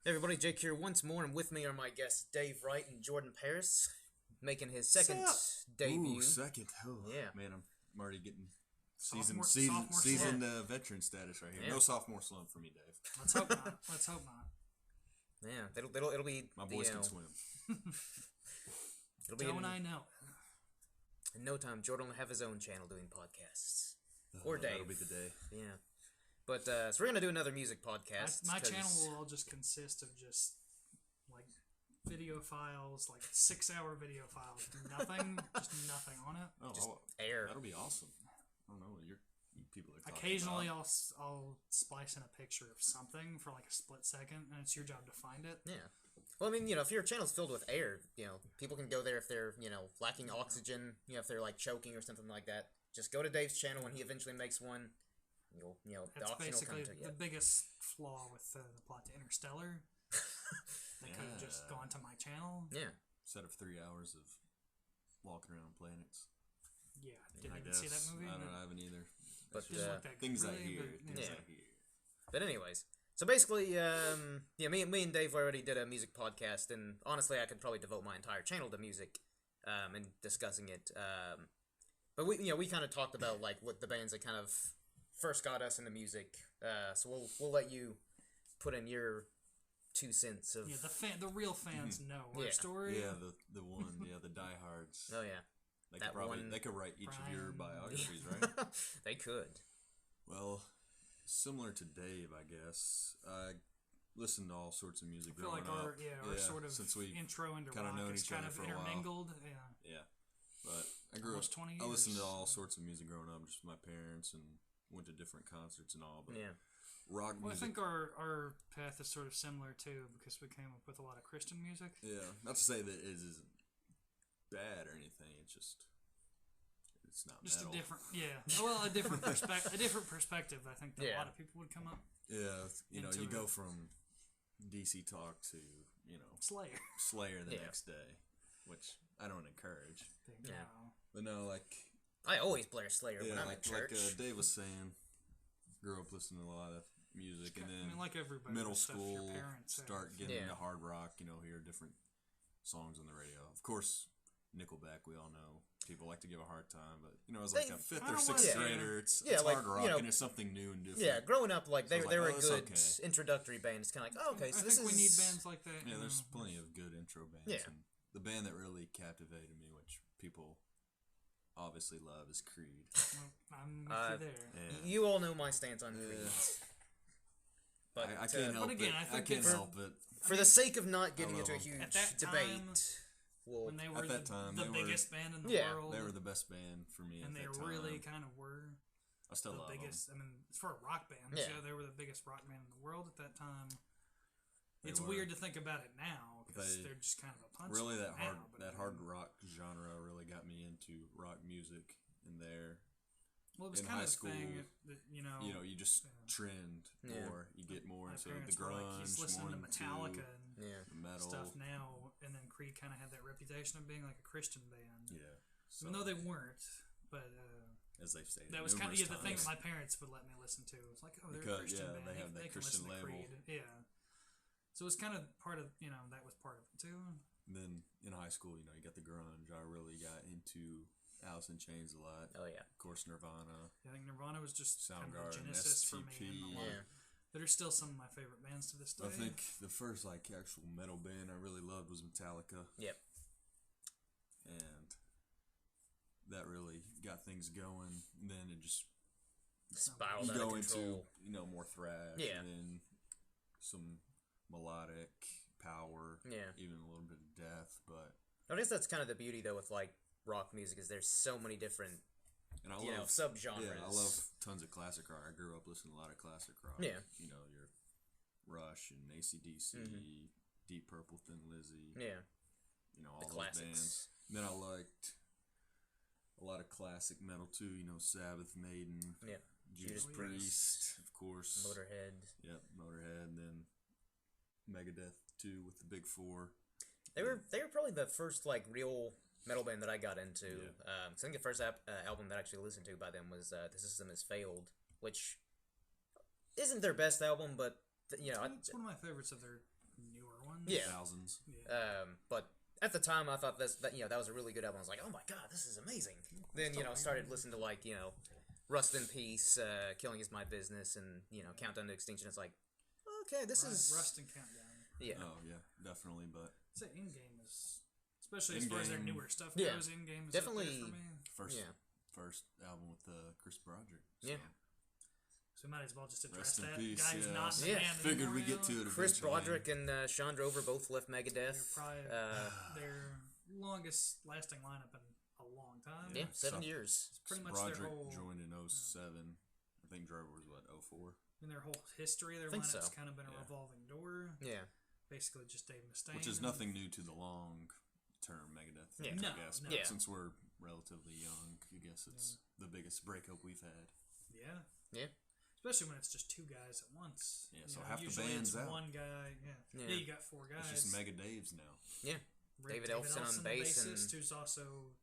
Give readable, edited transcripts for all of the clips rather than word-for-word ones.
Hey everybody, Jake here once more, and with me are my guests Dave Wright and Jordan Paris, making his second debut. Ooh, second. Oh, Yeah. man, I'm already getting Sophomore seasoned veteran status right here. Yeah. No sophomore slump for me, Dave. Let's hope not. Let's hope not. Yeah, it'll be My boys can swim. It'll be Don't I know? in no time. Jordan will have his own channel doing podcasts, or Dave. That'll be the day. Yeah, but so we're gonna do another music podcast. My channel will all just consist of just like video files, like 6-hour video files. Nothing, just nothing on it. Oh, Just air. That'll be awesome. I don't know what you people are talking Occasionally, about. I'll splice in a picture of something for like a split second, and it's your job to find it. Yeah. Well, I mean, if your channel's filled with air, people can go there if they're, lacking oxygen, if they're, like, choking or something like that. Just go to Dave's channel when he eventually makes one. The That's oxygen will basically come to you. the biggest flaw with the plot to Interstellar. They could have just gone to my channel. Yeah. Instead of 3 hours of walking around planets. Yeah, I didn't even guess. see that movie. I haven't either. But, It's just look that things I really, hear. but, Things yeah. I hear. But anyways, so basically, me and Dave already did a music podcast, and honestly, I could probably devote my entire channel to music, and discussing it. But we kind of talked about like what the bands that kind of first got us into music. So we'll let you put in your 2 cents of. Yeah, the real fans know our Yeah. story. Yeah, the one, the diehards. Oh yeah, They that could probably one- they could write each of your Brian. biographies, right? They could. Well, similar to Dave, I guess. I listened to all sorts of music I feel growing like our up. our sort of since we intro into kinda rock known is each kind other of for a while. intermingled. Yeah, Yeah, but I grew Almost up. 20 I listened to years. all sorts of music growing up, just with my parents, and went to different concerts and all. But Yeah. rock well, I music. think our path is sort of similar too because we came up with a lot of Christian music. Yeah, not to say that it isn't bad or anything. It's not Just metal. a different, a different perspective. A different perspective. I think that a Yeah. lot of people would come up. Yeah, you into go it. from DC Talk to Slayer. Slayer the Yeah. next day, which I don't encourage. Yeah. But no, like. I always play Slayer when Yeah, I'm like, at church. Dave was saying, grew up listening to a lot of music, and then like everybody, middle the stuff your school parents have. start getting Yeah. into hard rock. Hear different songs on the radio. Of course, Nickelback, we all know. People like to give a hard time, but as like They- a fifth I or don't sixth wanna- grader, it's Yeah, like, hard rock and it's something new and different. Yeah, growing up, like they So I was they were like, a oh, good that's okay. introductory band. It's kind of like, oh, okay, so I this think is we need bands like that. Yeah, you there's know. plenty of good intro bands. Yeah. And the band that really captivated me, which people obviously love, is Creed. Well, I'm with you there. Yeah. You all know my stance on Creed. Yeah. But I can't help But again, it. I think can't it's- help it. for the sake of not getting love into a them. huge At that debate, time, we'll When they were that time, the they were- biggest band in the Yeah. world, They were the best band for me and at they that time. really kind of were I still the love biggest. I mean, as far as rock bands, Yeah. they were the biggest rock band in the world at that time. They It's were. weird to think about it now because They- they're just kind of a punch. them. Really, that now, hard but that I hard mean, rock genre really got me into rock music in there. Well, it was in kind high of a school, thing that You just trend Yeah. more. You get more my into the parents were like, he's grunge, listening more to into Metallica and yeah. the metal stuff now, and then Creed kind of had that reputation of being like a Christian band, Yeah, so, even though they weren't. But as they've stated, that was kind of numerous the thing that times. my parents would let me listen to. It was like, oh, they're Because, a Christian yeah, band. they have that can Christian listen to label. Creed. Yeah. So it was kind of part of, that was part of it too. And then in high school, you got the grunge. I really got into Alice in Chains a lot. Oh yeah. Of course, Nirvana, I think Nirvana was just kind of the Soundgarden, genesis for me. STP. And a lot Yeah. that are still some of my favorite bands to this day. I think the first actual metal band I really loved was Metallica. Yep. And that really got things going. And then it just Spiraled you out of go control. into more thrash, Yeah. and then some melodic power, Yeah. even a little bit of death. But I guess that's kind of the beauty though with like rock music is there's so many different and I you know love subgenres. Yeah, I love tons of classic rock. I grew up listening to a lot of classic rock. Yeah. Your Rush and AC/DC, Deep Purple, Thin Lizzy. Yeah. All The those classics. bands. And then I liked a lot of classic metal too. Sabbath, Maiden, Yeah. Judas Judas Priest, of course. Motorhead. Yep, Motorhead, and then Megadeth too with the Big Four. They were probably the first like real metal band that I got into. Yeah. So I think the first album that I actually listened to by them was "The System Has Failed," which isn't their best album, but it's one of my favorites of their Yeah. thousands. Yeah. But at the time, I thought that was a really good album. I was like, oh my god, this is amazing. Then started listening to like Rust in Peace, Killing Is My Business, and Countdown to Extinction. It's like, okay, this is Rust and Countdown. yeah, Oh yeah, definitely. But I'd say In-Game is, especially as far as their In-Game- newer stuff Yeah. goes, In-Game is Definitely- up there for me. first yeah. first album with Chris Broderick. So. Yeah. So we might as well just address Rest in that. peace, Guy who's yeah. not in the Yeah. band Figured anymore we'd get now. to it. Chris eventually. Broderick and Sean Drover both left They're Megadeth. probably their longest lasting lineup in a long time. Yeah, 7 So- years. It's pretty much their Broderick whole joined in 07. I think Drover was what 04. in their whole history. Their Think lineup's so. kind of been a Yeah. revolving door. Yeah, Basically, just Dave Mustaine, Which is and- nothing new to the long term Megadeth. Yeah. I No, guess, no. but Yeah. since we're relatively young, I guess it's the biggest breakup we've had. Yeah. Yeah. Especially when it's just two guys at once. Yeah, You so know, half the usually band's it's out. one guy. Yeah. Yeah. Yeah, you got four guys. It's just Mega Dave's now. yeah. Rick- David Ellefson on the bass bassist, and- who's also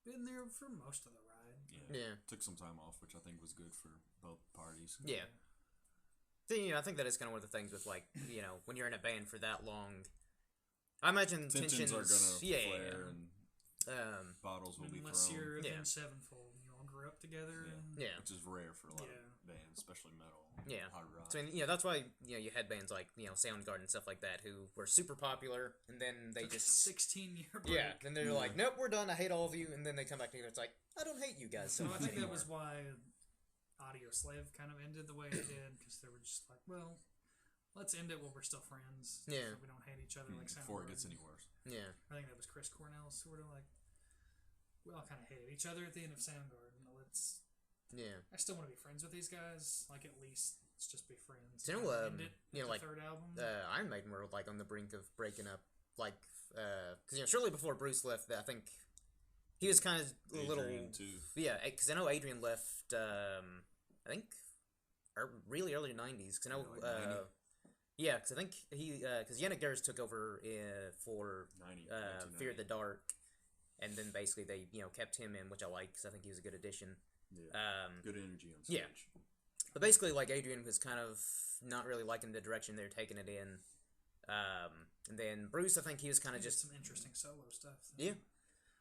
been there for most of the ride. Yeah. Yeah. Took some time off, which I think was good for both parties. Yeah. So, I think that is kind of one of the things with like when you're in a band for that long. I imagine Tensions are gonna yeah, flare and bottles will be Unless thrown. you're Yeah. Avenged Sevenfold, you all grew up together. Yeah. And yeah. Which is rare for a lot Yeah. of bands, especially metal. Yeah. Hard rock. So that's why you had bands like Soundgarden and stuff like that who were super popular, and then they just 16-year break. yeah, then they're like, nope, we're done. I hate all of you, and then they come back together. It's like I don't hate you guys so So I much think that anymore. was why Audio Slave kind of ended the way it did, because they were just like, well, let's end it while we're still friends. Yeah. So we don't hate each other like Before it Soundgarden. gets any worse. Yeah, I think that was Chris Cornell sort of like, we all kind of hated each other at the end of Soundgarden. yeah. I still want to be friends with these guys. Like, at least let's just be friends. Do you know, End it with the like, third album. Iron Maiden were like on the brink of breaking up, like because shortly before Bruce left, I think he was kind of a little Adrian, too. yeah, because I know Adrian left. I think really early '90s. Because I know, Yeah, like 90. yeah, because I think he because Yannick Gers took over for 90, Fear the 1990. Dark, and then basically they kept him in, which I like because I think he was a good addition. Yeah. Good energy on stage. yeah. But basically, like Adrian was kind of not really liking the direction they're taking it in. And then Bruce, I think he was kind He of did just some interesting solo stuff. Yeah.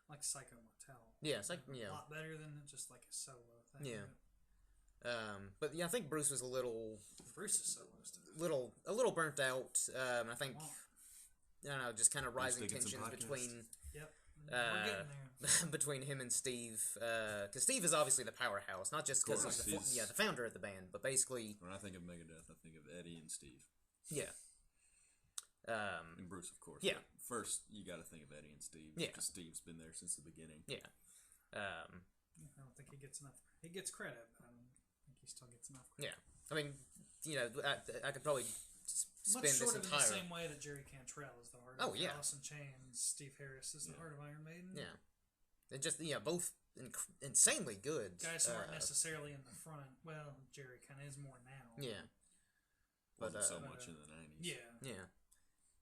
Like Psycho Motel. yeah, it's like A lot better than just like a solo thing. Yeah. But yeah, I think Bruce was a little Bruce's solo stuff. a little burnt out. I think Wow. I don't know, just kind of rising taking some tensions podcasts. between Yep. We're getting there. between him and Steve. Because Steve is obviously the powerhouse, not just because course, he's he's- the founder of the band, but basically When I think of Megadeth, I think of Eddie and Steve. yeah. And Bruce, of course. Yeah. But first, you got to think of Eddie and Steve. Yeah. Because Steve's been there since the beginning. Yeah. I don't think he gets enough. He gets credit, but I don't think he still gets enough credit. Yeah. I mean, I could probably spend Much this short of in the entire same way that Jerry Cantrell is the heart Oh, of yeah. Alice in Chains, Steve Harris is the Yeah. heart of Iron Maiden. yeah. And just both insanely good. Guys who aren't necessarily in the front. Well, Jerry kind of is more now. Yeah. But Wasn't so but, much in the 90s. Yeah. yeah.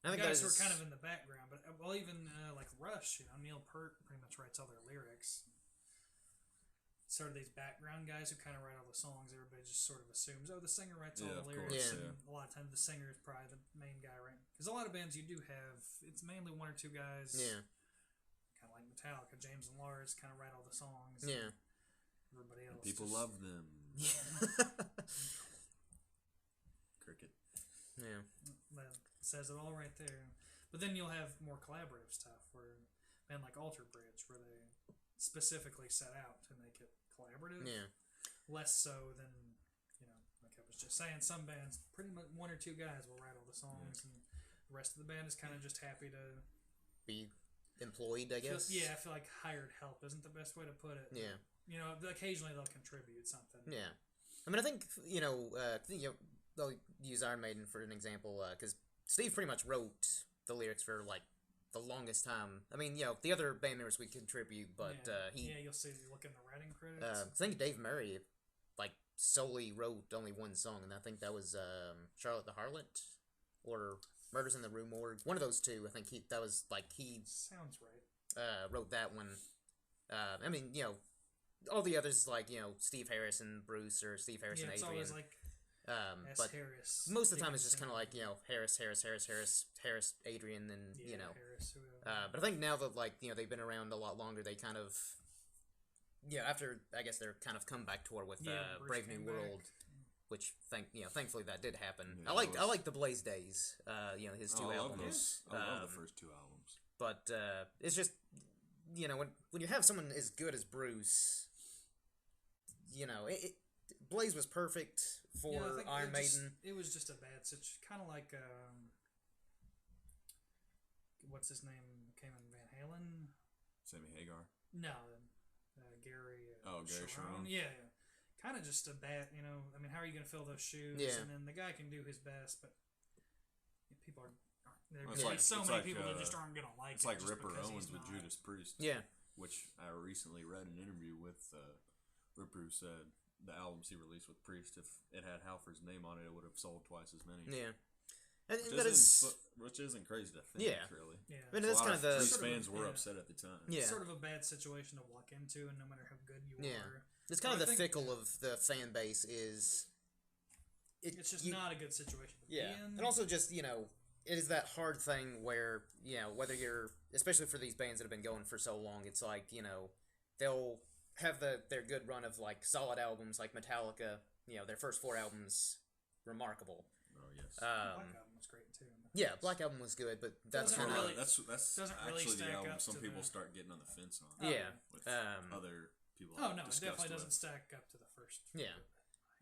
I think Guys that who is are kind of in the background, but well, even like Rush, Neil Peart pretty much writes all their lyrics. Sort of these background guys who kind of write all the songs. Everybody just sort of assumes, oh, the singer writes all Yeah, the of lyrics, course, and yeah. a lot of times the singer is probably the main guy, right? Because a lot of bands you do have, it's mainly one or two guys. yeah. Kind of like Metallica, James and Lars kind of write all the songs. Yeah. Everybody else. People just, love them. Yeah. Cricket. yeah. That says it all right there. But then you'll have more collaborative stuff where a band like Alter Bridge, where they specifically set out to make it collaborative. Yeah. Less so than, like I was just saying, some bands, pretty much one or two guys will write all the songs, and the rest of the band is kind of just happy to. Be employed, I guess. I feel like hired help isn't the best way to put it. Yeah. Occasionally they'll contribute something. Yeah. I mean, I think they'll use Iron Maiden for an example because Steve pretty much wrote the lyrics for like the longest time. I mean, the other band members would contribute, but you'll see. You look in the writing credits. I think Dave Murray like solely wrote only one song, and I think that was Charlotte the Harlot or Murders in the Rue Morgue. One of those two. I think he Sounds right. wrote that one. I mean, all the others like Steve Harris and Bruce or Steve Harris Yeah, and it's Adrian. always like S. But Harris. most of the time it's just kind of Dickinson, like Harris, Adrian, and Harris, whoever. But I think now that like they've been around a lot longer, they kind of after I guess their kind of comeback tour with Bruce Brave New came World, back. which thankfully that did happen. Yeah, I like that was- the Blaze Days, his two I love albums. those. I love Um, the first two albums. But it's just when you have someone as good as Bruce, Blaze was perfect for Yeah, I think Iron Maiden. It was just a bad situation. Kind of like what's his name came in Van Halen. Sammy Hagar. No, Gary. Gary Sharon. Yeah. Kind of just a bad. I mean, how are you going to fill those shoes? Yeah. And then the guy can do his best, but people aren't. There's It's like so it's many like, people that just aren't going to like It's it. like just Ripper because Owens he's with not. Judas Priest. Yeah, Which I recently read an interview with Ripper, who said the albums he released with Priest, if it had Halford's name on it, it would have sold twice as many. yeah, and Which that is which isn't crazy to think, Yeah. really. Yeah. I mean, A that's lot kind of the Priest Sort of a- fans were yeah. upset at the time. Yeah. It's sort of a bad situation to walk into, and no matter how good you Yeah. are, it's kind of I the think- fickle of the fan base is. it's just not a good situation to Yeah, be in. and also just it is that hard thing where whether you're especially for these bands that have been going for so long, it's like they'll have their good run of like solid albums like Metallica. Their first 4 albums remarkable. Oh yes. Black Album was great too. Yeah, Black Album was good, but that's Doesn't kind of really- that's doesn't really actually the stack album up some to people the- start getting on the fence on. Oh, yeah. With Um, other people. Oh I've no, it discussed definitely with. doesn't stack up to the first. Yeah.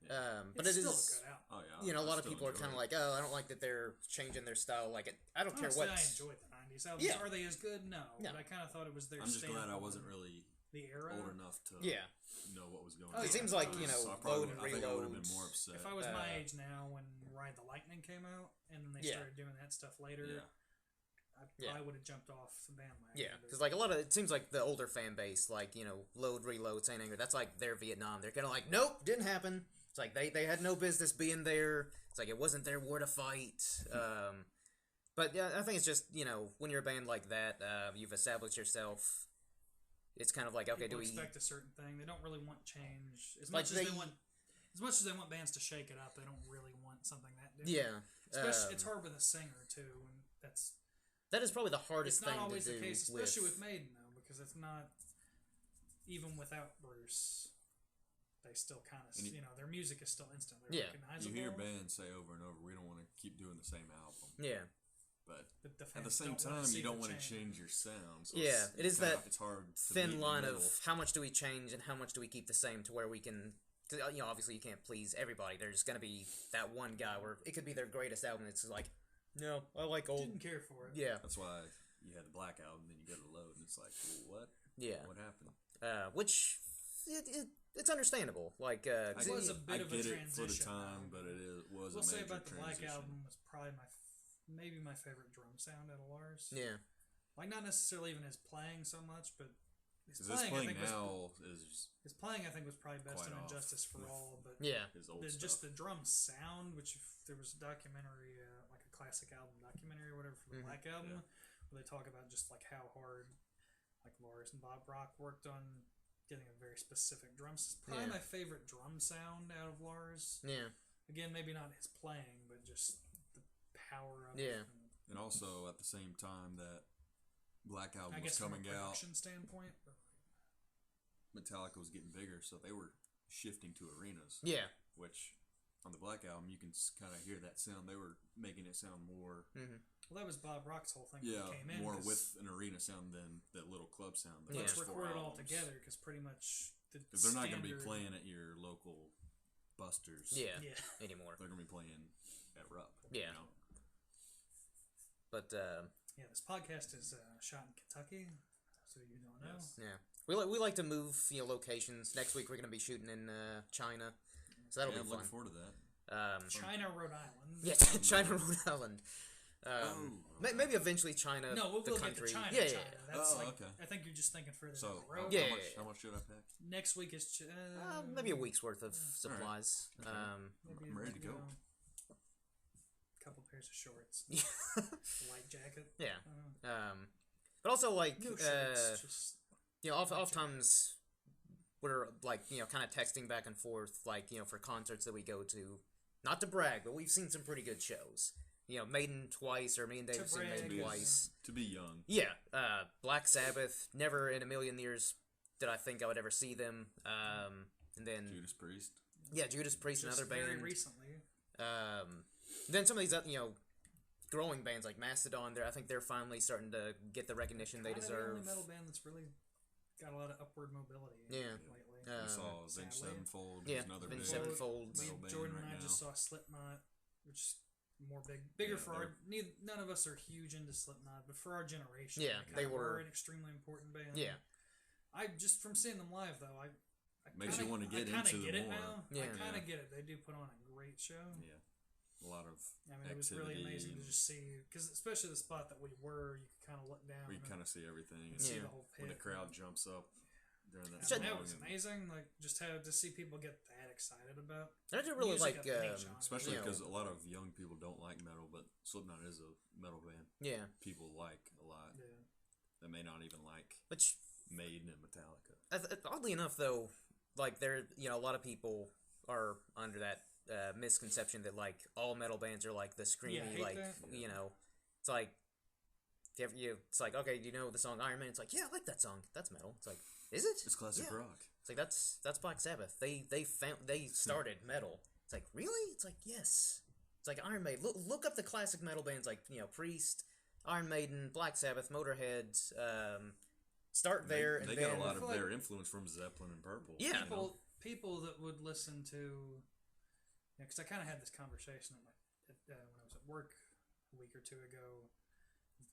Yeah. But it's it still is. a good album. Oh yeah. A lot of still people are enjoy kind of it. like, oh, I don't like that they're changing their style. Like, I don't care Honestly, what. I enjoyed the '90s albums. Yeah. Are they as good? No, No. but I kind of thought it was their. I'm just glad I stamp wasn't on really the era. old enough to Yeah. know what was going Oh, on. it seems like, I Load probably and I think I would have Reload. been more upset. If I was my Uh, age now, when Ride the Lightning came out, and then they Yeah. started doing that stuff later, Yeah. I Yeah. probably would have jumped off the bandwagon. Yeah, but- because like a lot of it seems like the older fan base, like Load, Reload, Saint Anger, that's like their Vietnam. They're kind of like, nope, didn't happen. It's like they had no business being there. It's like it wasn't their war to fight. But yeah, I think it's just when you're a band like that, you've established yourself. It's kind of like okay, people do we? expect a certain thing? They don't really want change as Like much as they want. As much as they want bands to shake it up, they don't really want something that different. Yeah, Especially, it's hard with a singer too, and that's that is probably the hardest it's not thing always to do the case, especially with with Maiden though, because it's not even without Bruce. They still kind of, And you- their music is still instantly Yeah. You recognizable. hear bands say over and over, "We don't want to keep doing the same album," yeah. but but the at the fans same don't wanna time, see you don't the want to change. change your sound. So Yeah, it is kinda- that it's hard to meet thin in the line of middle. how much do we change and how much do we keep the same to where we can. Because obviously you can't please everybody. There's gonna be that one guy where it could be their greatest album. It's like, no, I like old. Didn't care for it. Yeah, That's why you had the Black Album, then you go to Load, and it's like, well, what? yeah. What happened? Which it's understandable. Like, It was a I bit of a get it transition. for the time, though. but was We'll a say major about the Black transition. Album was probably maybe my favorite drum sound out of Lars. yeah, Like not necessarily even his playing so much, but his Because his playing, I playing think was now is his playing I think was probably best quite in off Injustice for with- All, but yeah, his old just stuff. the drum sound, which if there was a documentary, like a classic album documentary or whatever for the Mhm. Black Album, Yeah. where they talk about just like how hard like Lars and Bob Rock worked on getting a very specific drum. It's probably Yeah. my favorite drum sound out of Lars. yeah, Again, maybe not his playing, but just the power of Yeah. it. And And also at the same time that Black Album I was guess from a coming out, production standpoint, Metallica was getting bigger, so they were shifting to arenas. yeah. Which on the Black Album you can kind of hear that sound. They were making it sound more, Mm-hmm. well, that was Bob Rock's whole thing. yeah, when he came in, more 'cause with an arena sound than that little club sound. The Yeah. let's first four record it all albums. together because pretty much Because they're not going to be standard- playing at your local Busters. Yeah. Yeah, Anymore. They're going to be playing at Rupp. Yeah. You know? But yeah. This podcast is shot in Kentucky, so you don't know. Yes. yeah, we like to move locations. Next week we're gonna be shooting in China, so that'll Yeah, I'm be looking fun. forward to that. China, Rhode Island. Yeah, China, Rhode Island. Maybe eventually China. No, we'll the get to country. China. Yeah, China. yeah. That's Oh, like, okay. I think you're just thinking further So down the road. Yeah. how much should I pack? Next week is Maybe a week's worth of supplies. maybe, I'm ready to go. A couple pairs of shorts, Yeah. light jacket. Yeah. Uh, But also like no shorts, just oftentimes we're like kind of texting back and forth like for concerts that we go to. not to brag, but we've seen some pretty good shows. You know, Maiden twice, or me and Dave have seen brag, Maiden yeah. twice. To be young. Yeah, Black Sabbath. Never in a million years did I think I would ever see them. And then Judas Priest. yeah, Judas Priest, Just another very band. recently. Then some of these, growing bands like Mastodon. I think they're finally starting to get the recognition they Kinda deserve. The only metal band that's really got a lot of upward mobility. Yeah. Lately. We saw Avenged sadly. Sevenfold. Yeah, who's another Avenged big Sevenfold. metal band Jordan right and I now. just saw Slipknot, which is bigger Yeah, for our. None of us are huge into Slipknot, but for our generation, Yeah, kinda they were- an extremely important band. Yeah. I just from seeing them live though, I Makes kinda, you wanna get I kinda into get them it more. now. Yeah. I kind Yeah. of get it. They do put on a great show. Yeah, a lot of I mean, it was really activity amazing to and- just see, because especially the spot that we were, you could kind of look down where you and kind of see everything. And see Yeah. the whole pit. when the crowd jumps up during that And song. that was and- amazing. Like just to see people get that excited about. I do really music like, of any genre. Especially you know, because a lot of young people don't like metal, but Slipknot is a metal band yeah, people like a lot. Yeah. They may not even like which Maiden and Metallica. oddly enough, though, like there, a lot of people are under that misconception that like all metal bands are like the screamy, Yeah, I hate like that. it's like it's like, okay, do you know the song Iron Man? It's like, yeah, I like that song. That's metal. It's like, is it? It's classic Yeah. rock. It's like that's Black Sabbath. They started metal. It's like, really? It's like, yes. It's like Iron Maiden. Look up the classic metal bands like Priest, Iron Maiden, Black Sabbath, Motorhead. Start there They and got then a lot of I feel their influence from Zeppelin and Purple. Yeah. you know? People that would listen to, because I kind of had this conversation when I was at work a week or two ago.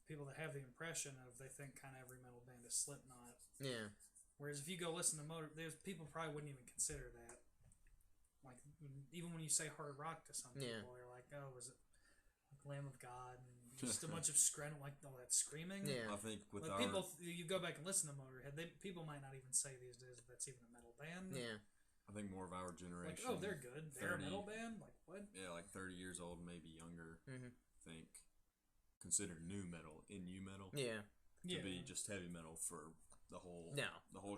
People that have the impression of they think kind of every metal band is Slipknot, yeah. whereas if you go listen to there's people probably wouldn't even consider that. Like even when you say hard rock to some Yeah. people, they're like, "Oh, is it like Lamb of God?" and just a bunch of like all that screaming. Yeah. I think with Like our people, you go back and listen to Motorhead. People might not even say these days that that's even a metal band. Yeah. I think more of our Like, generation. oh, they're good. They're a 30 metal band. Like what? Yeah, like 30 years old, maybe younger. Mhm. Think consider new metal metal Yeah. Yeah. to be just heavy metal for the whole No.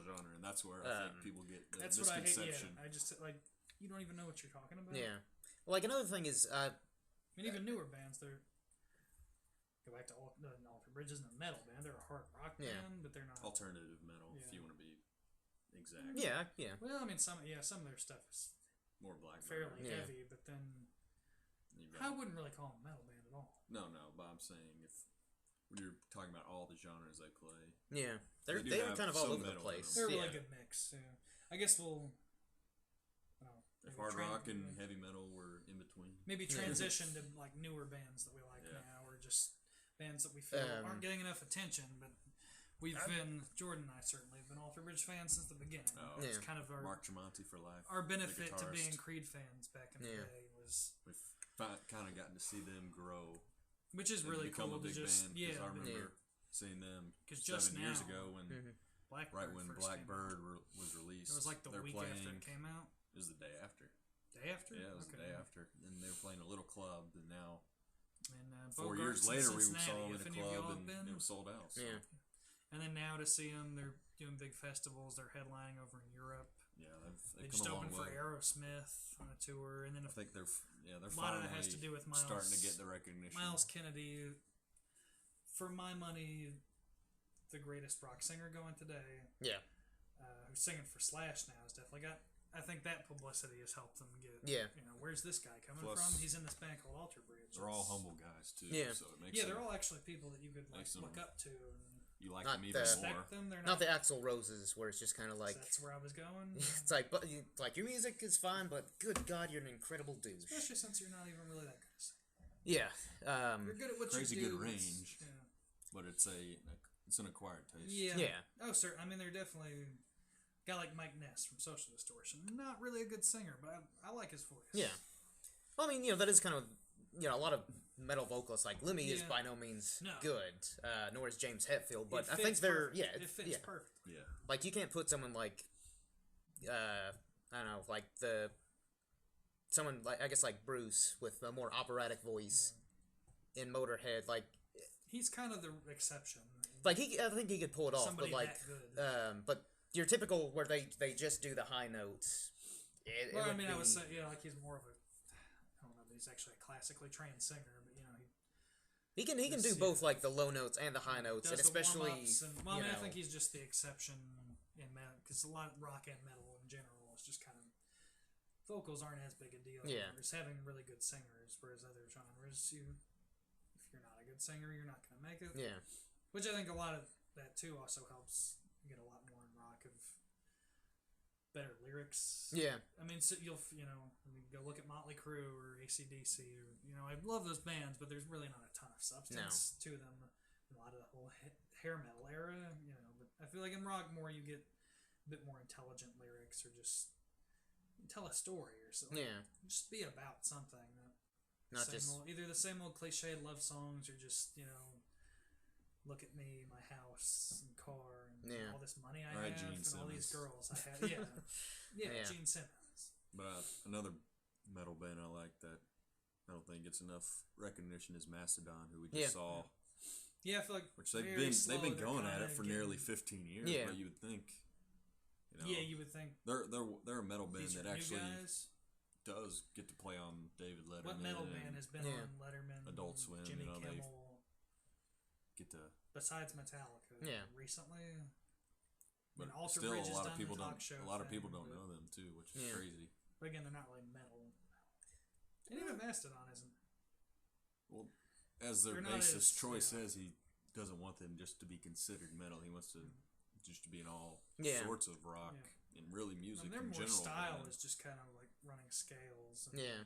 genre, and that's where I think people get the That's what I hate. misconception. Yeah, I just like you don't even know what you're talking about. Yeah. Well, like another thing is, I mean, even newer bands, they're go back to Alter Bridge isn't a metal band; they're a hard rock Yeah. band, but they're not. Alternative metal, if Yeah. you want to be exact. yeah. Well, I mean, some of their stuff is More black. fairly Yeah. heavy, but then You've I got- wouldn't really call them a metal band at all. No, but I'm saying if when you're talking about all the genres they play, Yeah. They're They do they're have kind of all some over the metal in place. They're a yeah. really good mix. Yeah. I guess we'll. I don't know, if maybe hard rock and heavy metal were in between, maybe transition to like newer bands that we like Yeah. now, or just bands that we feel aren't getting enough attention. But we've been Jordan and I certainly have been Alter Bridge fans since the beginning. Oh. It's Yeah. kind of Mark Tremonti for life. our the benefit to guitarist. being Creed fans back in the Yeah. day was, We've kind of gotten to see them grow, which is and really become cool a to big just band. yeah. I but remember seeing them 'Cause just 7 years now- ago when Blackbird right when first came out. Blackbird was released. It was like the they're week playing, after it came out. It was the day after. Day after. Yeah, it was the Okay. day after, and they were playing a little club. And now, And 4 Bogarts years in later, we Cincinnati, saw them if in a any of y'all club, have and been. it was sold out. So, Yeah. And then now to see them, they're doing big festivals. They're headlining over in Europe. yeah, They they've just come a opened long for way. Aerosmith on a tour, and then I think they're a lot of finally that has to do with Miles, starting to get the recognition. Miles Kennedy. For my money, the greatest rock singer going today. Yeah. Who's singing for Slash now has definitely got. I think that publicity has helped them get. Yeah. You know, where's this guy coming Plus, from? He's in this band called Alter Bridge. They're all It's- humble guys too. Yeah. So it makes Yeah, them, they're all actually people that you could like, Makes them- look up to and you like Not them even the- more. respect them. They're Not not. the Axl Roses, where it's just kind of like That's where I was going. it's like, but like your music is fine, but good God, you're an incredible douche. Especially since you're not even really that good. at singing. Yeah. You're good at what Crazy you do. good it's- range. Yeah. But it's an acquired taste. Yeah. Yeah. Oh, sir. I mean, they're definitely a guy like Mike Ness from Social Distortion. Not really a good singer, but I like his voice. Yeah. Well, I mean, that is kind of, a lot of metal vocalists, like Lemmy is Yeah. by no means No. good, nor is James Hetfield, but It I think fits they're, perfect. It fits yeah. perfect. Yeah. Like, you can't put someone like, I don't know, like someone like, I guess like Bruce with a more operatic voice in Motorhead, like He's kind of the exception. I think he could pull it off, Somebody but like, that good. but your typical where they just do the high notes. Well, I mean, I would say, like he's more of a, I don't he's actually a classically trained singer, but he can do This- both like the low notes and the high notes, does and the especially warm-ups and, well, you I mean, know, I think he's just the exception in metal because a lot of rock and metal in general is just kind of vocals aren't as big a deal. Yeah. Just having really good singers, whereas other genres, if you're not a good singer, you're not going to make it. yeah, Which I think a lot of that too also helps get a lot more in rock of better lyrics. yeah, I mean, so go look at Motley Crue or AC/DC or I love those bands, but there's really not a ton of substance to them. A lot of the whole hair metal era, But I feel like in rock more you get a bit more intelligent lyrics or just tell a story or something. yeah. Just be about something. Not just Either the same old cliche love songs or just look at me, my house and car, and Yeah. all this money I All right, have, Gene and all these Simmons. girls I have. Yeah, Yeah. Gene Simmons. But another metal band I like that I don't think gets enough recognition is Mastodon, who we just Yeah. saw. Yeah, I feel like Which they've very been slow, they've been they're going at kinda it for getting- nearly 15 years. Yeah. But you would think, Yeah, you would think they're a metal band these are that new actually guys. does get to play on David Letterman. What metal and band has been Yeah. on Letterman, Adult Swim, Jimmy they Kimmel, get to, besides Metallica? Yeah. Recently. but And Alter still Bridge a has lot done of the people talk don't show a lot of thing, people don't but- know them too, which is Yeah. crazy. But again, they're not really metal. And even Mastodon isn't. Well, as their They're not bassist as, Troy yeah. says, he doesn't want them just to be considered metal. He wants to just to be in all Yeah. sorts of rock and really I music mean, their in more general. style man. is just kind of like running scales. And yeah,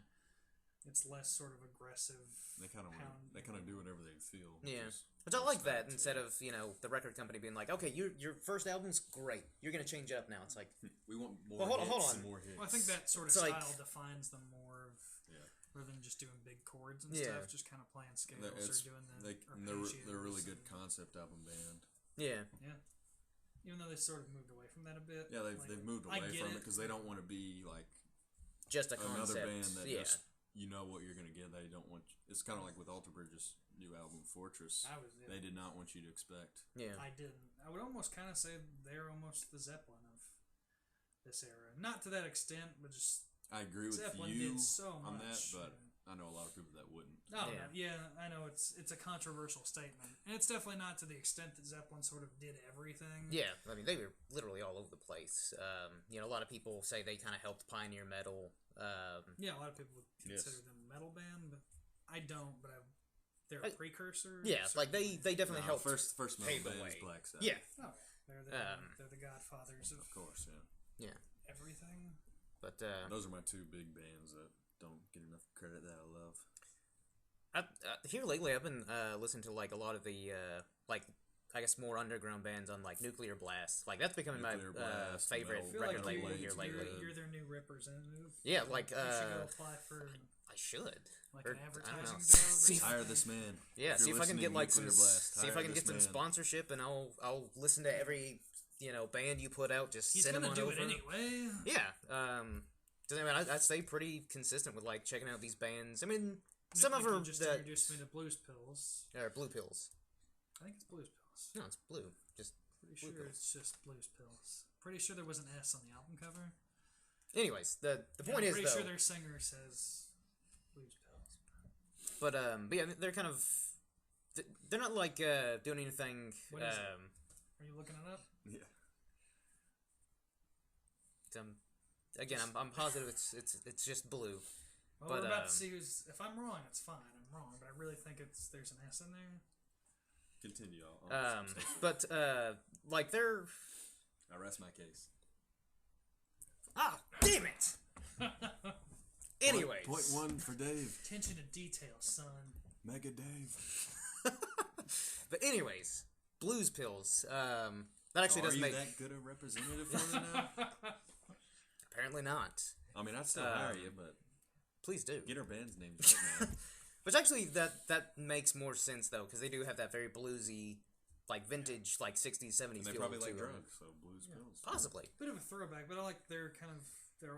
It's less sort of aggressive. They kind of do whatever they feel. Yeah. is which I like respect that to instead it. of the record company being like, okay, your first album's great, you're gonna change it up now. It's like, We want more Well, hold on, hits hold on. and more hits. Well, I think that sort of It's like- style defines them more of Yeah. rather than just doing big chords and Yeah. stuff, just kind of playing scales It's- or doing the they're a really arpeggios good and- concept album band. yeah, Even though they sort of moved away from that a bit. Yeah, like, they've moved I away get from it because they don't want to be like just a another concept. band that yeah, just you know what you're gonna get. They don't want. It's kind of like with Alter Bridge's new album Fortress. They did not want you to expect. yeah, I didn't. I would almost kind of say they're almost the Zeppelin of this era. Not to that extent, but just I agree with Zeppelin you did so on that, much. but I know a lot of people that wouldn't. I don't Yeah. know. Yeah, I know it's a controversial statement, and it's definitely not to the extent that Zeppelin sort of did everything. yeah. I mean, they were literally all over the place. A lot of people say they kind of helped pioneer metal. Yeah, a lot of people would Yes. consider them a metal band, but I don't. But they're I- a precursor. Yeah, like they definitely No, helped. first metal pave the band way. is Black Sabbath. Yeah, Oh, they're the godfathers of Of course, yeah. everything. but Those are my two big bands that don't get enough credit that I love. here lately I've been listening to like a lot of the I guess more underground bands on like Nuclear Blast. Like that's becoming Nuclear my Blast, favorite Metal I feel record like label Blade, here lately. You're their new representative. Yeah, like You should go apply for I should. like Or, an I don't advertising know. job. Or See- something. Hire this man. Yeah, If see you're if I can get listening, like some Nuclear Blast, see if hire I can get this some man. sponsorship, and I'll listen to every band you put out. Just He's send them gonna on do over. it anyway. Yeah. I mean, I stay pretty consistent with like checking out these bands. I mean, some Like of them you just that introduced me to Blues Pills. are Blue Pills. I think it's Blues Pills. No, it's blue. Just Pretty Blue sure Pills. it's just Blues Pills. Pretty sure there was an S on the album cover. anyways. The And point I'm is pretty though. sure their singer says Blues Pills. But yeah, they're kind of. They're not like doing anything. What is it? Are you looking it up? Yeah. Again, I'm positive it's just blue. Well, But, we're about to see who's. If I'm wrong, it's fine. I'm wrong, but I really think there's an S in there. Continue. I'll stay safe. But like they're I rest my case. damn it. Anyways, Point one for Dave. Attention to detail, son. Mega Dave. But anyways, Blues Pills. That actually Are does you make that good a representative for them now? apparently not. I mean, I'd still hire you, but Please do. get our band's names right now. Which actually that makes more sense though, because they do have that very bluesy, like vintage, like 60s, 70s And they feel probably to like them. drugs, so Blues Pills. Possibly. Bit of a throwback, but I like they're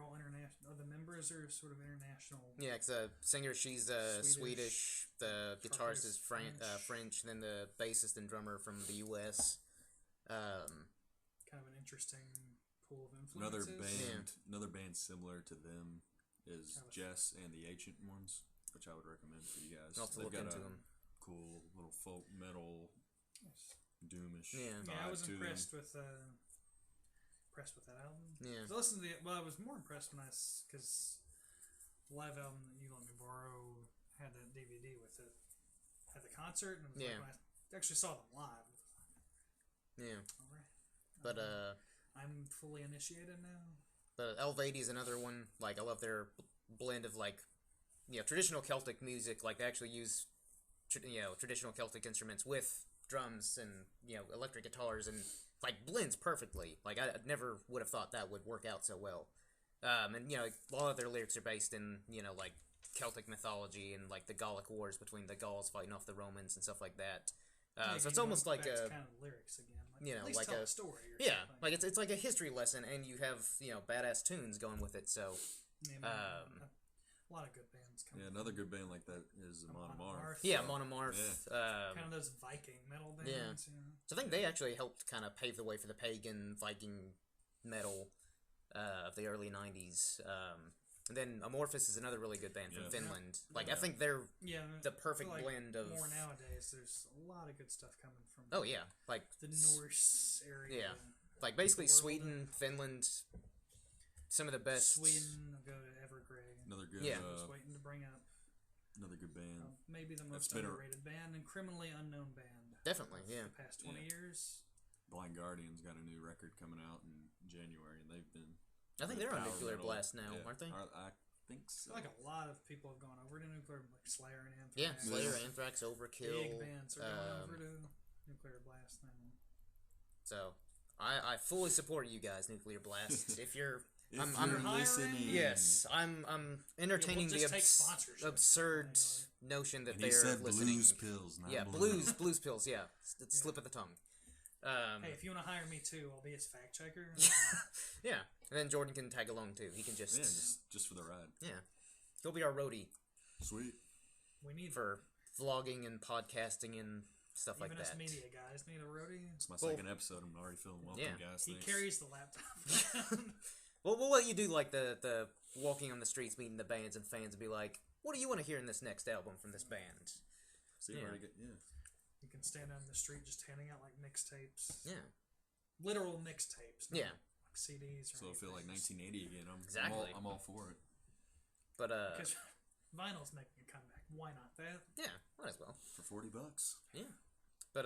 all international. The members are sort of international. Yeah, because the singer, she's Swedish. The guitarist is French. French. And then the bassist and drummer from the U.S. Kind of an interesting pool of influences. Another band similar to them is Kind of- Jess and the Ancient Ones. which I would recommend for you guys. I'll have to They've look got into a them. cool little folk metal, Nice. doomish. Yeah. Yeah, I vibe was to impressed with that album. Yeah. 'Cause I listened to I was more impressed when because the live album that you let me borrow had that DVD with it at the concert, and it was Yeah. like when I actually saw them live. Yeah. All right. But I'm fully initiated now. But Elvady is another one. Like, I love their blend of, like, traditional Celtic music. Like, they actually use, traditional Celtic instruments with drums and, electric guitars, and, like, blends perfectly. Like, I never would have thought that would work out so well. And, a lot of their lyrics are based in, like, Celtic mythology and, like, the Gallic Wars between the Gauls fighting off the Romans and stuff like that. So it's almost like a... kind of lyrics again. You know, at least like tell a story. Or Yeah, something. like it's like a history lesson, and you have badass tunes going with it. So Yeah, a lot of good bands. Yeah, another good band like that is Monomarth. yeah, Monomarth. Kind of those Viking metal bands. Yeah. You know? So I think they actually helped kind of pave the way for the pagan Viking metal of the early '90s. And then Amorphous is another really good band from Yeah. Finland. Yeah. Like I think they're Yeah, the perfect I feel like blend of. more nowadays. There's a lot of good stuff coming from. Oh yeah, like the Norse area. Yeah. like basically the world. Sweden, Finland, some of the best. Sweden, I'll go to Evergrey. Another good, Yeah. Just waiting to bring up another good band. maybe the most been a- underrated band and criminally unknown band. Definitely, of yeah. The past 20 years. Blind Guardian's got a new record coming out in January, and they've been. I think they're on power Nuclear metal. Blast now, Yeah. aren't they? I think so. I feel like a lot of people have gone over to Nuclear, like Slayer and Anthrax. Yeah, Slayer, Yeah. Anthrax, Overkill. Big bands are going over um, to Nuclear Blast now. So I fully support you guys, Nuclear Blast. If you're if I'm you're hiring- listening, yes, I'm entertaining just take the sponsorship. absurd notion that And he they're said listening. blues pills, not Yeah, blues. blues pills. Yeah, it's slip of the tongue. Hey, if you want to hire me too, I'll be his fact checker. Yeah, and then Jordan can tag along too. He can Yeah, just for the ride. he'll be our roadie Sweet. We need for vlogging and podcasting and stuff even like us that. media guys need a roadie. It's my Well- second episode. I'm already feeling welcome, Yeah. guys. He Thanks. carries the laptop. Well, we'll let you do like the walking on the streets, meeting the bands and fans, and be like, "What do you want to hear in this next album from this band?" See Yeah. where to get. Yeah. You can stand out in the street just handing out like mixtapes. Yeah, Literal mixtapes. not yeah. Like CDs or So I feel like anything. 1980 again. Exactly. I'm all for it. But Because vinyl's making a comeback. Why not that? yeah, might as well. For $40. But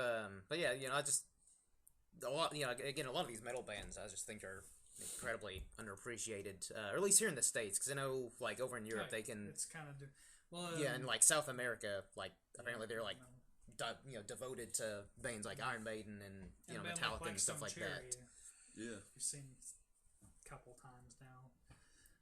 yeah, I just a lot, again, a lot of these metal bands I just think are incredibly underappreciated, or at least here in the States, because I know like over in Europe Right. they can, It's kind of well. yeah, and like South America, like apparently they're like no. devoted to bands like Iron Maiden and And a band Metallica like and stuff like Blackstone that. Cherry, Yeah. We've seen a couple times now,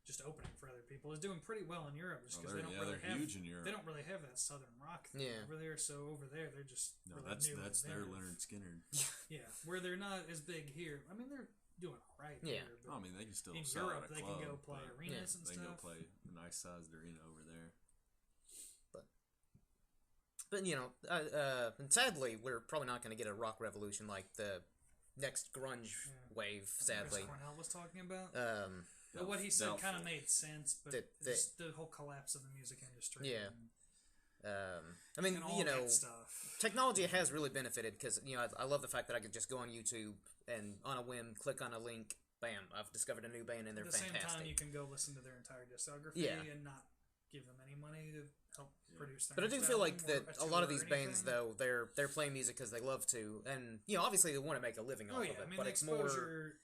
just opening for other people. Is doing pretty well in Europe just because they don't really they're have. huge in Europe. They don't really have that southern rock thing Yeah. over there. So over there, they're just No, really that's new and their inventive. Leonard Skinner. Yeah, where they're not as big here. I mean, they're doing all right. Yeah. here, but I mean, they can still in sell Europe, at a they club, can go play but arenas and they can go stuff. play a nice sized arena over there. But and sadly, we're probably not going to get a rock revolution like the next grunge Yeah. wave. Chris Sadly, Cornell was talking about. um, But what he said kind of Doubtful. made sense, but That- just the whole collapse of the music industry. Yeah. and, I mean, and all that stuff. technology has really benefited because I love the fact that I could just go on YouTube and on a whim click on a link, bam, I've discovered a new band and they're At the fantastic. same time, you can go listen to their entire discography Yeah. and not give them any money to help produce their But I do next feel like album or that a a lot of tour or these bands, anything. though, they're playing music because they love to, and obviously they want to make a living Oh off yeah, of it. I mean but the it's more,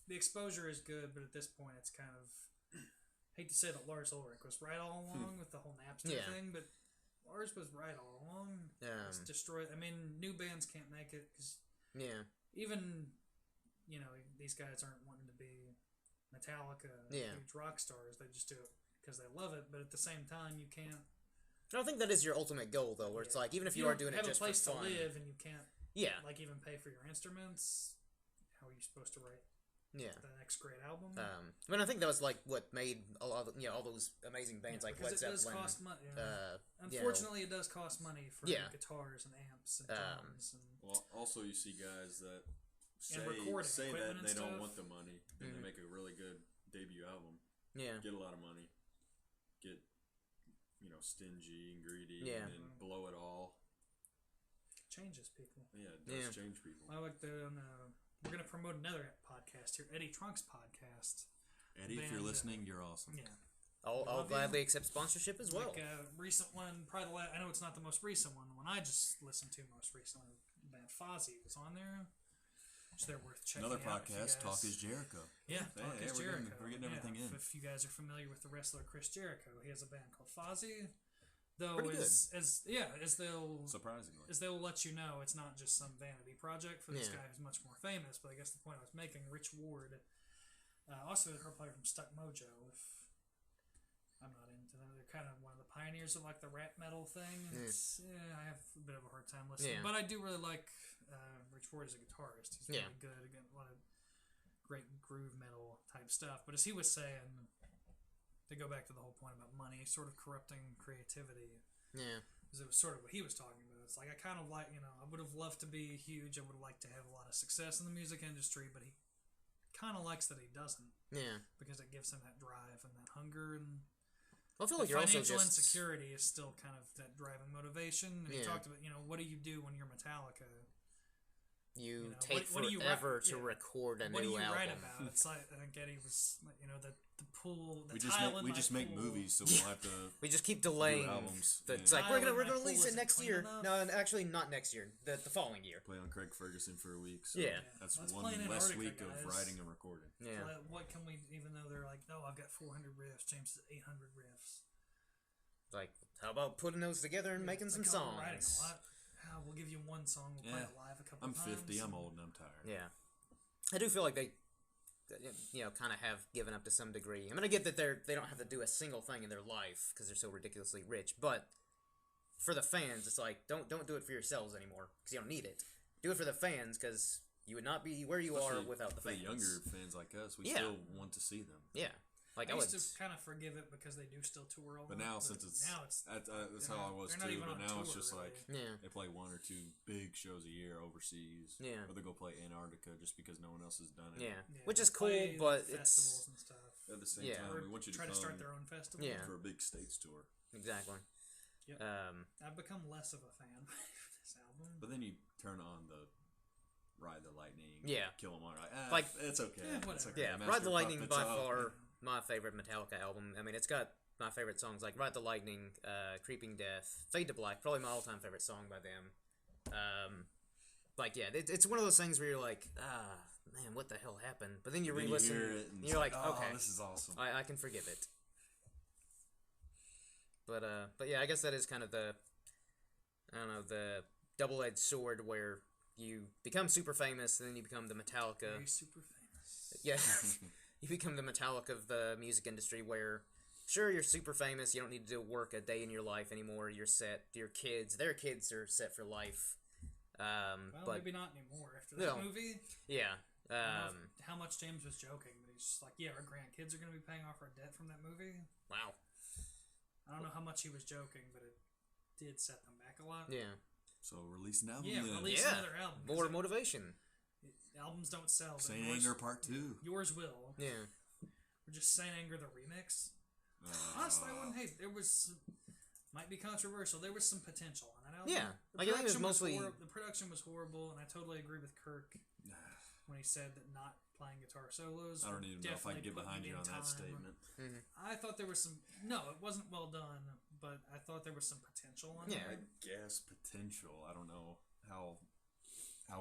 exposure is good, but at this point, it's kind of hate to say that Lars Ulrich was right all along with the whole Napster Yeah. thing, but Lars was right all along. It's destroyed. I mean, new bands can't make it because yeah, even these guys aren't wanting to be Metallica, Yeah. huge rock stars. They just do it because they love it. But at the same time, you can't. I don't think that is your ultimate goal, though. Where it's like even if you are don't doing it have just a place for to fun, live and you can't yeah, like even pay for your instruments, how are you supposed to write yeah. the next great album? I mean, I think that was like what made a lot of all those amazing bands like because Led it does Zeppelin. cost money. you know, Unfortunately, it does cost money for Yeah. guitars and amps and Um, drums and Well, also you see guys that recording say equipment that and they don't stuff. want the money, then Mhm. they make a really good debut album, yeah, get a lot of money, get stingy and greedy, Yeah. and then blow it all. Changes people. Yeah, it does Yeah. change people. I like the. We're gonna promote another podcast here, Eddie Trunk's podcast. Eddie, if you're band, listening, you're awesome. Yeah. I'll Love you. gladly accept sponsorship as well. Like a recent one, probably I know it's not the most recent one. The one I just listened to most recently, the band Fozzy was on there. So they're worth checking Another out. if you podcast, guys- Talk is Jericho. Yeah, Hey, Talk hey, is we're getting- Jericho. we're getting everything in. If you guys are familiar with the wrestler Chris Jericho, he has a band called Fozzy. Though Pretty good. as they'll let you know, it's not just some vanity project for this Yeah. guy who's much more famous. But I guess the point I was making, Rich Ward, also her player from Stuck Mojo. If I'm not into them, they're kind of one of the pioneers of like the rap metal thing. And I have a bit of a hard time listening, Yeah. but I do really like Rich Ward as a guitarist. He's Yeah. really good. Again, a lot of great groove metal type stuff. But as he was saying, to go back to the whole point about money sort of corrupting creativity, Yeah. because it was sort of what he was talking about. It's like I kind of like, I would have loved to be huge. I would have liked to have a lot of success in the music industry, but he kind of likes that he doesn't, Yeah. because it gives him that drive and that hunger, and Well, I feel the like you're also financial just insecurity is still kind of that driving motivation. And he Yeah. talked about, what do you do when you're Metallica? you know, take what do you forever write- to yeah. record a What do new you album. write about? It's like I think Eddie was, the pool, the We just tile make in we my just make pool. movies, so we don't have to. We just keep delaying albums, It's yeah. like we're Tile gonna in my pool release it isn't next clean year. enough. No, and actually not next year. The following year. Play on Craig Ferguson for a week. So Yeah. that's Let's one play in less Antarctica, week guys. of writing and recording. Yeah. So what can we? Even though they're like, no, I've got 400 riffs. James has 800 riffs. Like, how about putting those together and making some Like, oh, we're writing a songs? lot. We'll give you one song. We'll play Yeah. it live a couple I'm times. 50. I'm old and I'm tired. Yeah. I do feel like they, kind of have given up to some degree. I mean, I get that they don't have to do a single thing in their life because they're so ridiculously rich, but for the fans, it's like don't do it for yourselves anymore because you don't need it. Do it for the fans because you would not be where you are Especially without the for fans. the younger fans like us, we Yeah. still want to see them. Yeah. Like I I used would. to kind of forgive it because they do still tour a lot. But now, since it's now it's that's they're how I not- was they're not too. even But on now it's tour, just really. like Yeah. they play one or two big shows a year overseas. Yeah. Or they go play Antarctica just because no one else has done it. Yeah. Yeah, Which is they play cool, but the festivals it's and stuff. At the same Yeah. time, Or we want you to try come to start their own festival. Yeah. for a big states tour. exactly. Yep. I've become less of a fan of this album. But then you turn on the Ride the Lightning. Yeah. Kill 'Em All. Like- it's okay. Yeah, It's whatever. okay. Yeah, Master Ride the of Lightning Puppets, by oh. far my favorite Metallica album. I mean, it's got my favorite songs like Ride the Lightning, Creeping Death, Fade to Black, probably my all-time favorite song by them. It's one of those things where you're like, man, what the hell happened? But then you Then re-listen, hear it and you're like, oh, okay, this is awesome. I can forgive it. But yeah, I guess that is kind of the double-edged sword where you become super famous and then you become the Metallica. Very super famous. Yeah, you become the Metallica of the music industry where, sure, you're super famous, you don't need to do work a day in your life anymore, you're set, their kids are set for life. Well, But, maybe not anymore after that No. movie. yeah, I don't know how much James was joking, but he's just like, yeah, our grandkids are going to be paying off our debt from that movie. wow, I don't know how much he was joking, but it did set them back a lot. yeah, So release an album. Yeah, then. release Yeah. another album. 'cause more motivation, albums don't sell. but Saint yours- Anger Part 2. Yours will. yeah, Or just Saint Anger the remix. Honestly, I wouldn't hate. There was might be controversial. There was some potential on that album. Yeah, The like, I think it was production mostly- the production was horrible, and I totally agree with Kirk when he said that not playing guitar solos. I don't even know if I can definitely get put behind me you in on that time. statement. I thought there was some. No, it wasn't well done, but I thought there was some potential on Yeah. I there. guess potential. I don't know how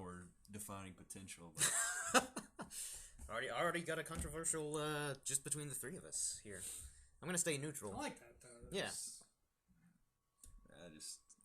we're defining potential. But already got a controversial just between the three of us here. I'm gonna stay neutral. I like that though. Yeah.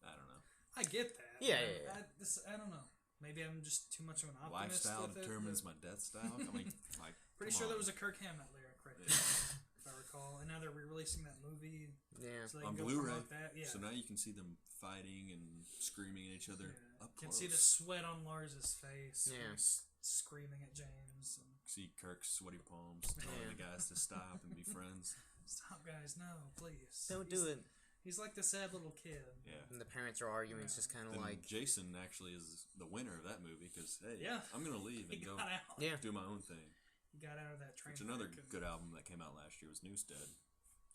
I don't know. I get that. Yeah, yeah, yeah. I don't know. Maybe I'm just too much of an optimist. Lifestyle with it, determines but my death style. I mean, like, Pretty come sure on. there was a Kirk Hammett lyric right there, if I recall. And now they're re-releasing that movie, Yeah, so they on can go Blu-ray. promote that. Yeah. So now you can see them fighting and screaming at each other Yeah. up Can close. see the sweat on Lars's face. Yeah. when he's screaming at James. And, See Kirk's sweaty palms telling Yeah. the guys to stop and be friends. Stop, guys! No, please. don't do it. He's like the sad little kid. Yeah. And the parents are arguing. It's just kind of Then like, Jason actually is the winner of that movie because hey, Yeah. I'm gonna leave He and go got out. yeah, do my own thing. He got out of that train. Which another wreck and- good album that came out last year was Newstead.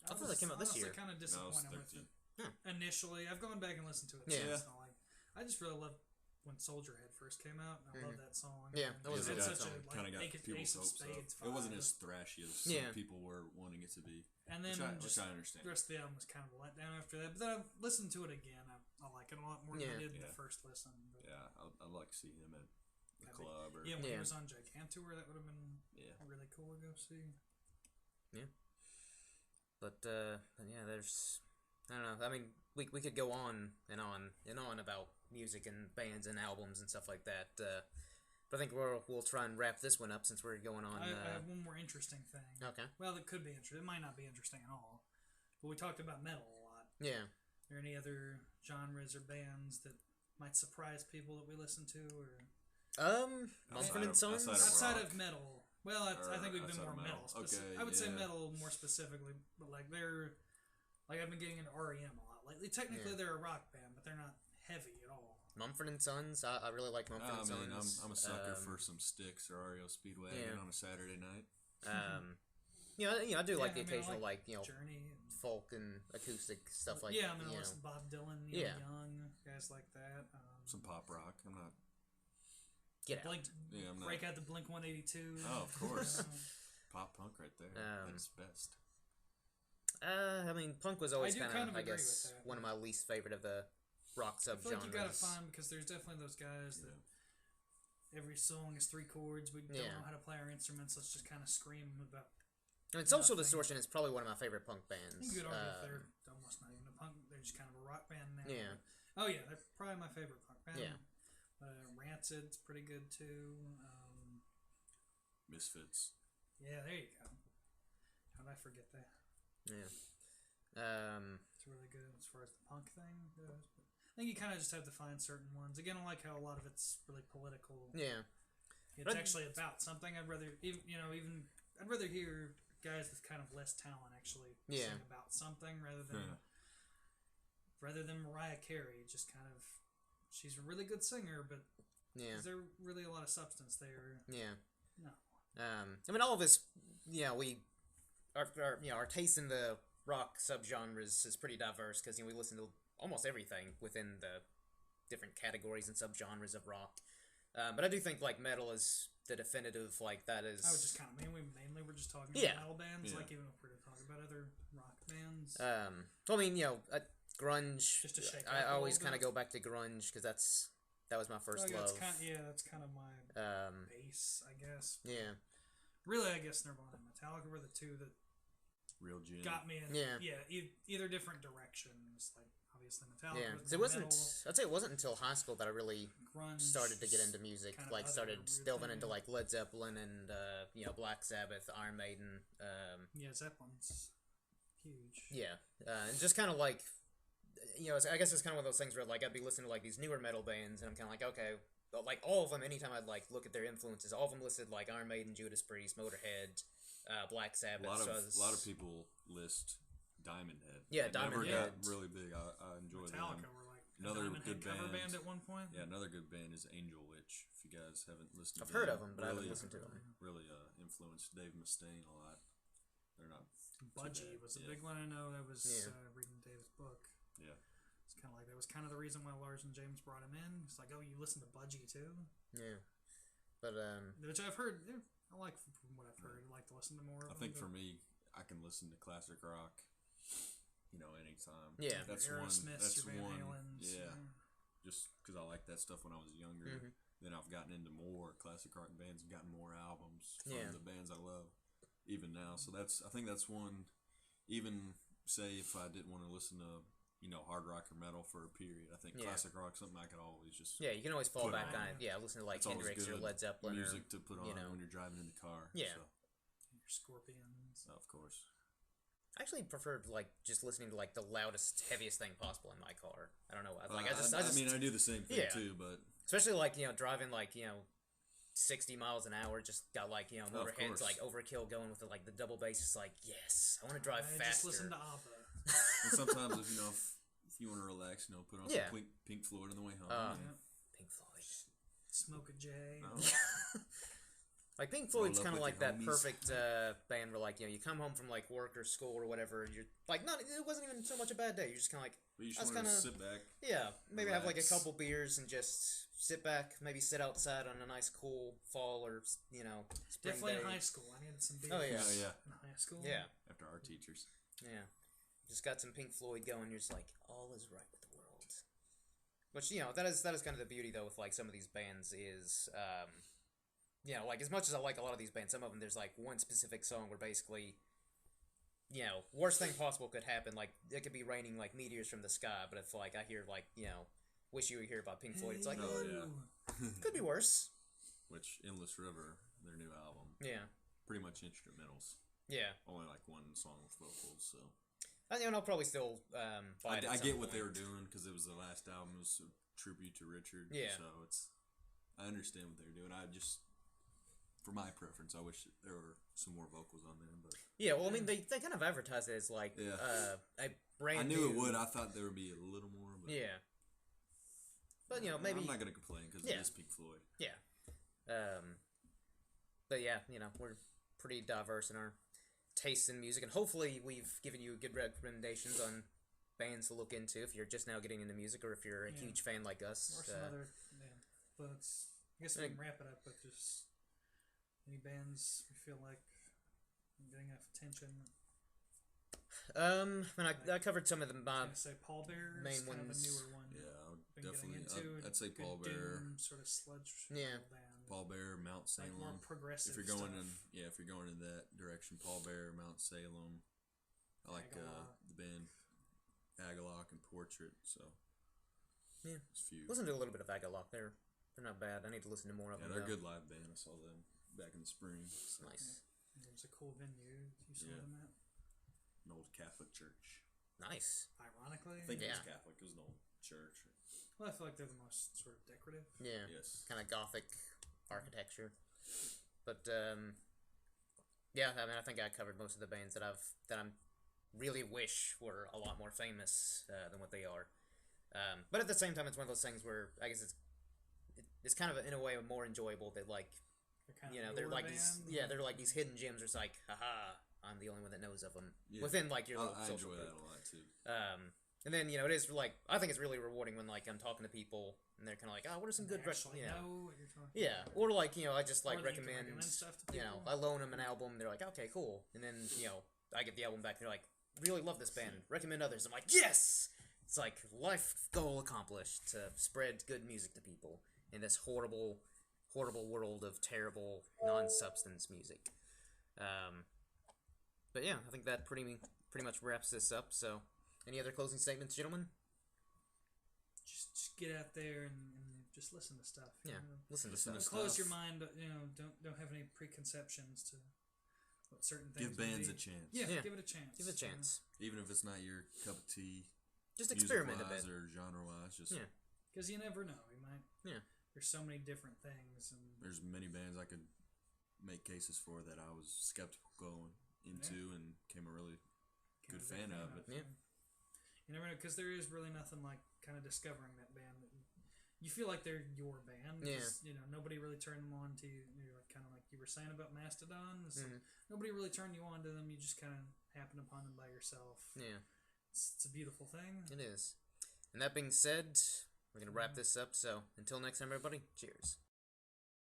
I thought that came out this year. Kind of No, it was disappointed with 13. it. Initially, I've gone back and listened to it Yeah. since. And I just really loved when Soldier Head first came out. I love that song. Yeah, And that was it's a good such song. a Kind of got Ace people's of hopes up. Spades It wasn't vibe. as thrashy as some Yeah. people were wanting it to be. And then Which I understand. the rest of the album was kind of a letdown after that. But then I've listened to it again. I like it a lot more than I did Yeah. the first listen. But Yeah, I'd like to see him at the That'd be- club or yeah, when Yeah. he was on Gigantour, that would have been yeah. really cool to go see. But yeah, there's I don't know. I mean, we could go on and on and on about music and bands and albums and stuff like that. But I think we'll try and wrap this one up since we're going on. I have one more interesting thing. Okay. Well, it could be interesting. It might not be interesting at all. But we talked about metal a lot. Yeah. Are there any other genres or bands that might surprise people that we listen to, or Mumford and Sons. outside rock. of metal? Well, I think we've been outside more of metal. metal. Okay, I would say yeah. metal more specifically, but like I've been getting into REM a lot lately. Technically, Yeah. they're a rock band, but they're not heavy at all. Mumford and Sons. I really like Mumford I and mean, Sons. I'm a sucker for some Styx or REO Speedwagon Yeah. on a Saturday night. I do like the I mean, I occasional like like Journey. And, folk and acoustic stuff like yeah, I mean, I you listen to Bob Dylan, Neil Yeah. Young, guys like that. Some pop rock. I'm not. Get Out. Blink, Yeah, I'm not. break out the Blink 182. Oh, of course. Pop punk right there. Um, That's best. I mean, punk was always I do kind kind of, of I agree guess, with that. one of my least favorite of the rock I subgenres. feel like you gotta find, because there's definitely those guys that every song is 3 chords. We don't Yeah. know how to play our instruments. Let's just kind of scream about. I mean, Social nothing. Distortion is probably one of my favorite punk bands. You could argue if they're almost not even a punk. They're just kind of a rock band now. Yeah. Oh yeah, they're probably my favorite punk band. Yeah. Rancid's pretty good too. Misfits. Yeah, there you go. How did I forget that? Yeah. It's really good as far as the punk thing goes. But I think you kind of just have to find certain ones. Again, I like how a lot of it's really political. Yeah. It's But- actually about something. I'd rather I'd rather hear guys with kind of less talent actually Yeah. sing about something rather than Mariah Carey. Just kind of, she's a really good singer, but Yeah. is there really a lot of substance there? Yeah. No. I mean, all of us, our taste in the rock subgenres is pretty diverse because we listen to almost everything within the different categories and subgenres of rock. But I do think like metal is the definitive that is. I would just kind of we mainly were just talking Yeah. about metal bands, Yeah. like even if we were talking about other rock bands. Well, I mean, grunge. Just to shake it I up a always little kind of bit. go back to grunge because that was my first yeah, love. that's kind of my base, I guess. Yeah. Really, I guess Nirvana and Metallica were the two that Real Gin. got me in. Yeah. Either different directions. Like obviously Metallica. Yeah, was 'cause it more wasn't. metal, I'd say it wasn't until high school that I really grunge started to get was into music. kind of Like other started weird delving thing. into like Led Zeppelin and Black Sabbath, Iron Maiden. Yeah, Zeppelin's huge. Yeah, and just kind of like, I guess it's kind of one of those things where like I'd be listening to like these newer metal bands, and I'm kind of like, okay, but, like all of them. Anytime I'd like look at their influences, all of them listed like Iron Maiden, Judas Priest, Motorhead, Black Sabbath. A lot of people list Diamond Head. Yeah, It never Diamond got Head. really big. I enjoy Metallica them. were like Another Diamond good Head cover band. band at one point. Yeah, another good band is Angel Witch. If you guys haven't listened, I've to heard them, of them, but I haven't listened to them. Really influenced Dave Mustaine a lot. They're not. Budgie bad, was a yeah. big one. I know that was Yeah. reading Dave's book. Yeah. It's kind of like that was kind of the reason why Lars and James brought him in. It's like, oh, you listen to Budgie too, Yeah, but which I've heard. I like from what I've heard. I like to listen to more. I of think them, for me, I can listen to classic rock. Anytime. Yeah. That's your one. Aerosmiths, That's your Van one. Halens, Yeah. Just because I like that stuff when I was younger. Mhm. Then I've gotten into more classic rock bands and gotten more albums from Yeah. the bands I love, even now. So I think that's one. Even say if I didn't want to listen to hard rock or metal for a period, I think Yeah. classic rock something I could always just yeah, you can always fall Put back on. on it. Yeah, listen to like It's always Hendrix or good Led Zeppelin music or to put on when you're driving in the car. Yeah. So, your Scorpions. of course. I actually preferred like just listening to like the loudest, heaviest thing possible in my car. I don't know. I do the same thing Yeah. too, but especially like driving like 60 miles an hour, just got like Motorhead's course. like Overkill going with like the double bass. It's like yes, I want to drive I faster. just listen to ABBA. and sometimes if you want to relax, put on Yeah. some Pink Floyd on the way home. Yeah. Pink Floyd. Smoke a J. No. Like Pink Floyd's Roll up kind of with like your that homies. perfect band where like you come home from like work or school or whatever, and you're like not it wasn't even so much a bad day. You're just kind of like But you just That's want to kinda- sit back. yeah, maybe have like a Relax. couple beers and just sit back, maybe sit outside on a nice cool fall or spring Definitely day. in high school. I needed some beers. Oh, yeah. Oh yeah. In high school. Yeah, After our teachers. yeah. Just got some Pink Floyd going. You're just like all is right with the world. Which that is kind of the beauty though with like some of these bands is like as much as I like a lot of these bands, some of them there's like one specific song where basically worst thing possible could happen. Like it could be raining like meteors from the sky, but if like I hear like Wish You Were Here about Pink Floyd, it's like Oh, yeah. could be worse. Which Endless River, their new album, Yeah, pretty much instrumentals. yeah. Only like one song with vocals. So And I'll probably still buy it. I at get some what they point. were doing because it was the last album. It was a tribute to Richard. Yeah. So I understand what they were doing. I just, for my preference, I wish there were some more vocals on there. But Yeah, well, I mean, they kind of advertised it as like Yeah. a brand. I knew it new- would. I thought there would be a little more. But Yeah, but maybe I'm not gonna complain because Yeah. it is Pink Floyd. yeah. But yeah, we're pretty diverse in our tastes in music, and hopefully we've given you good recommendations on bands to look into if you're just now getting into music or if you're a Yeah. huge fan like us. Or some other. Yeah. But I guess we can wrap it up with just any bands we feel like are getting enough attention. I covered some of them. I was gonna say Paul Bear is main kind of a ones. newer one. Yeah, I would Been definitely. getting into I'd say good Paul Bear, doom sort of sludge Yeah. metal band. Paul Bear, Mount Like more Salem. progressive. If you're going stuff. if you're going in that direction, Paul Bear, Mount Salem. I like Agalock. the band Agalock and Portrait. So Yeah. there's a few. Listen to a little bit of Agalock. They're not bad. I need to listen to more of Yeah, them. they're a though. good live band. I saw them back in the spring. So. Nice, It was a cool venue. You saw Yeah. them at. An old Catholic church. nice. Ironically. I think it was Yeah. Catholic. It was an old church. Well, I feel like they're the most sort of decorative. Yeah. Yes. Kind of gothic architecture. But yeah, I mean, I think I covered most of the bands that I'm really wish were a lot more famous than what they are. But at the same time, it's one of those things where I guess it's kind of in a way more enjoyable that like They're kind of they're newer like band. they're like these hidden gems. Where it's like, haha, I'm the only one that knows of them Yeah. within like your little I social enjoy group. that a lot too. And then it is like I think it's really rewarding when like I'm talking to people and they're kind of like, oh, what are some good Actually know what you're talking yeah, about. or like I just like Or that you can recommend stuff to people. I loan them an album. They're like, okay, cool, and then I get the album back. They're like, really love this band. Recommend others. I'm like, yes. It's like life goal accomplished to spread good music to people in this horrible world of terrible non-substance music. But yeah, I think that pretty much wraps this up. So, any other closing statements, gentlemen? Just get out there and just listen to stuff. you Yeah, know. listen to Listen stuff. to Close stuff. your mind. Don't have any preconceptions to what certain things. Give would bands be. a chance. Yeah, Yeah. give it a chance. Give it a chance. Even if it's not your cup of tea. Just experiment a music-wise bit. or genre-wise. Just Yeah. Because you never know. You might. Yeah. There's so many different things, and there's many bands I could make cases for that I was skeptical going into and became a really kind good of big fan of it. Yeah. You never know, because there is really nothing like kind of discovering that band that you feel like they're your band. Yeah. 'Cause, nobody really turned them on to you. You're like, kind of like you were saying about Mastodon. It's like, Mhm. nobody really turned you on to them. You just kind of happened upon them by yourself. Yeah. It's a beautiful thing. It is. And that being said, we're going to wrap this up. So until next time, everybody, cheers.